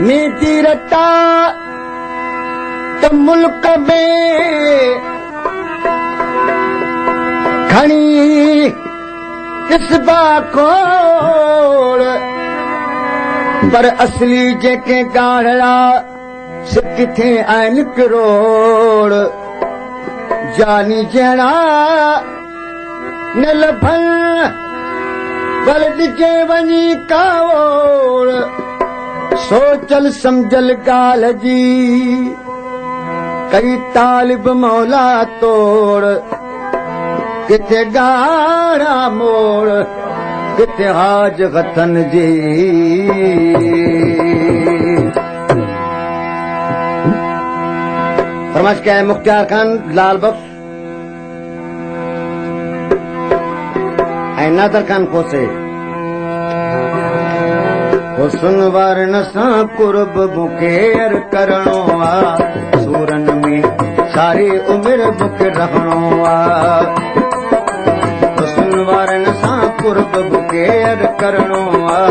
नीति रटा त मुल्क में खणी किस्बा खोड़ पर असली जेके गाढ़ड़ा से किथे आइन करोड़ जानी जड़ा न लभन बल्द के वनी कावोड़ सोचल समझल गाल जी कई तालिब मौला तोड़ किथे गाड़ा मोड़ किथे हाज गतन जी फरमाइश क्या है मुख्तियार खान लाल बख्श ऐं नादर खान खोसे हुस्न वर्ण सां कुर्ब बुकेर करणो आ सूरन में सारी उम्र बुक रहणो आ हुस्न वर्ण सां कुर्ब बुकेर करणो आ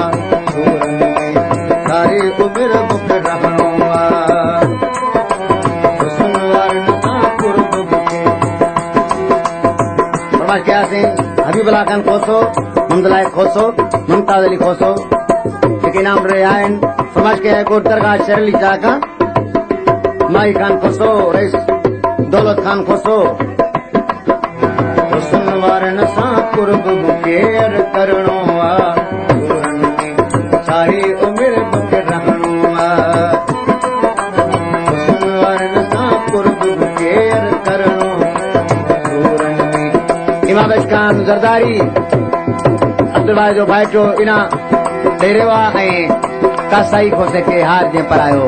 सूरन में सारी उम्र बुक रहणो आ हुस्न वर्ण सां कुर्ब बुकेर फरमाइश क्या से हबीबुल्लाह खान खोसो मुमतलाए खोसो मुमताज अली खोसो के नाम रहे आयन फरमाइश के को दरगाह शरली जाका माई खान खोसो रईस दौलत खान खोसो हुस्न वारन सां कुर्ब बुकेर करणो आ सूरन में सारी उम्र बुक रहणो आ हुस्न वारन सां कुर्ब बुकेर करणो सूरन में इमाम खान जरदारी अब्दुल भाई जो भाइटो इना डेरेवा ऐं कासाई खोसे के हार जे परायो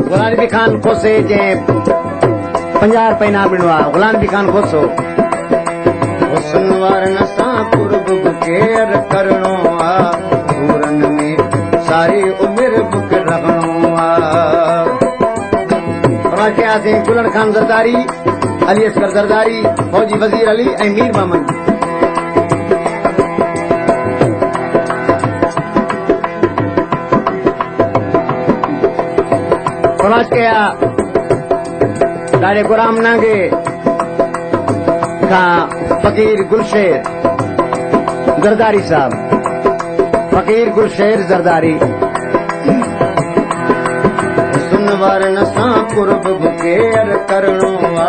गुलाम नबी खान खोसे जे 50 रुपए इनाम ॾिनो आहे गुलाम नबी खान खोसो हुस्न वारन सां कुर्ब बुकेर करणो आ सूरन में सारी उम्र बुक रहणो आ गुलर खान जरदारी अली असगर जरदारी फौजी वजीर अली ऐं मीर मोहम्मद फरमाइश कया ॾाढे गुलाम नांगे खां फकीर गुलशेर जरदारी साहब फकीर गुलशेर जरदारी वर्ण सां कुर्ब बुकेर करणो आ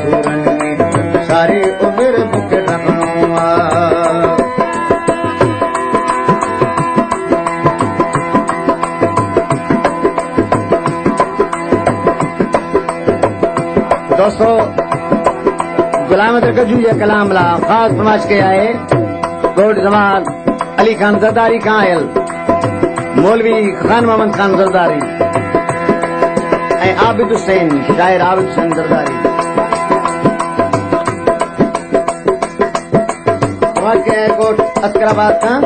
सूरन में सारी उम्र बुक रहणो आ दोस्तों गुलाम गजू जे कलाम ला ख़ास फरमाइश कई आहे गोड जमात अली खान जरदारी खां आयल मौलवी खान मोहम्मद खान जरदारी ऐं आबिद हुसैन शाइर आबिद हुसैन जरदारी कोट अस्कराबाद खां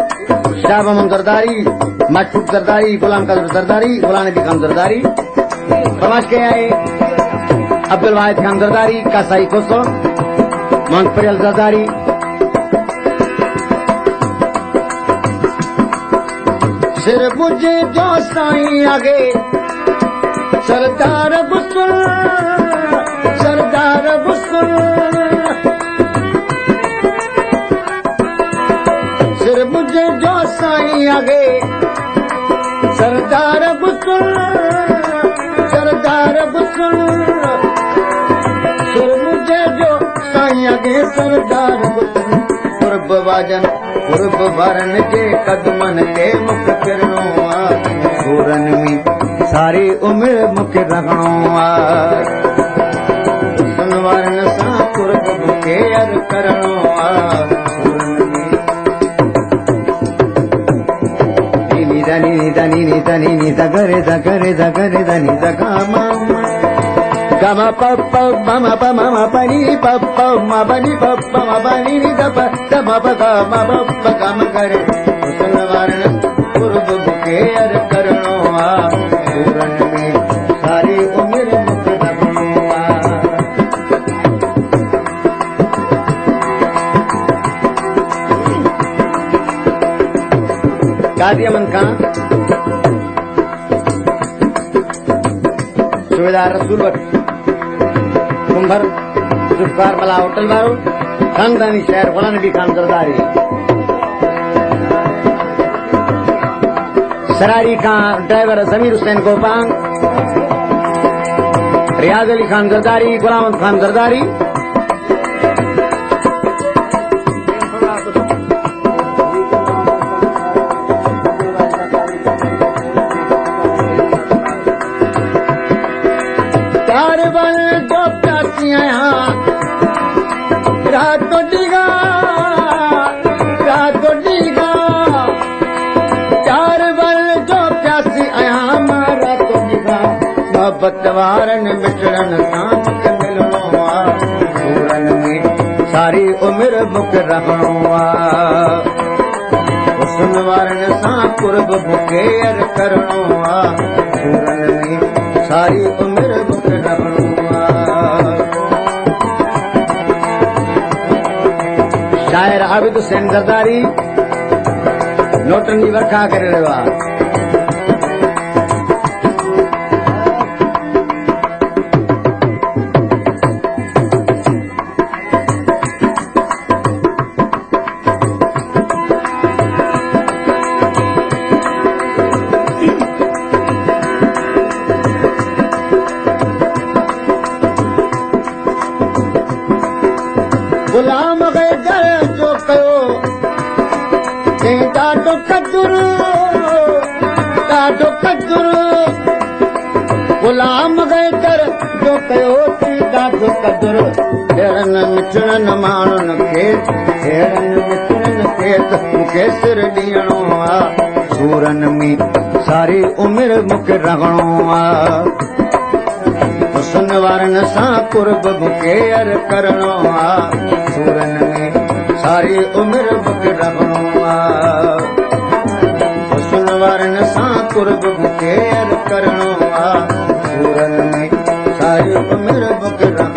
शाह मोहम्मद जरदारी महफूज जरदारी गुलाम कादर जरदारी गुलाम नबी खान जरदारी फरमाइश कई आहे अब्दुल वाहिद खान जरदारी कासाई खोसो मोहम्मद फरियल जरदारी सिर मुझे जो साईं आगे सरदार बुसुल सिर मुझे जो साईं आगे सरदार बुसुल सिर मुझे जो साईं आगे सरदार बुसुल कुर्ब वाजन कुर्ब वरन जे कदमन के मुख फिरणो आ सूरन में सारी उम्र मुख रखणो आ हुस्न वारन सां कुर्ब बुके अर करणो आ सूरन में नी नी नी दगरे दगरे दगरे दनी दगामा गमा पप्प मम पम पनी पप्प मबनी पप्प मबनी नि दप दप गम पप्प गम करे हुस्न वारन कुर्ब बुके अर करणो आ सूरन में सारी उम्र मुख रखणो आ गादी अमन खां सुबेदार रसूल वटि कुंभर जुफ़कार मला होटल वारो खानदानी शहर गुलाम नबी खान ज़रदारी सरारी खां ड्राइवर ज़मीर हुसैन गोपांग रियाज अली खान ज़रदारी गुलाम खान ज़रदारी वारन मिटड़न सां मिलणो आ सूरन में सारी उम्र मुख रखणो आ हुस्न वारन सां कुर्ब बुके अर करणो आ सूरन में सारी उम्र मुख रखणो आ शायर आबिद हुसैन ज़रदारी नोटन जी वर्खा करे रहियो आहे गुलाम गैदर जो कयो ॾाढो कदुर गुलाम गैदर जो कयो ॾाढो कदुर हेड़न मिठड़न माण्हुनि खे हेड़न मिठड़न खे मूंखे सिर ॾियणो आ सूरन में सारी उम्र मूंखे रखणो आ हुस्न वारन सां कुर्ब बुके अर करणो आ सूरन में सारी उम्र मुख रखणो आ हुस्न वारन सां कुर्ब बुके अर करणो आ सूरन में सारी उम्र मुख रखणो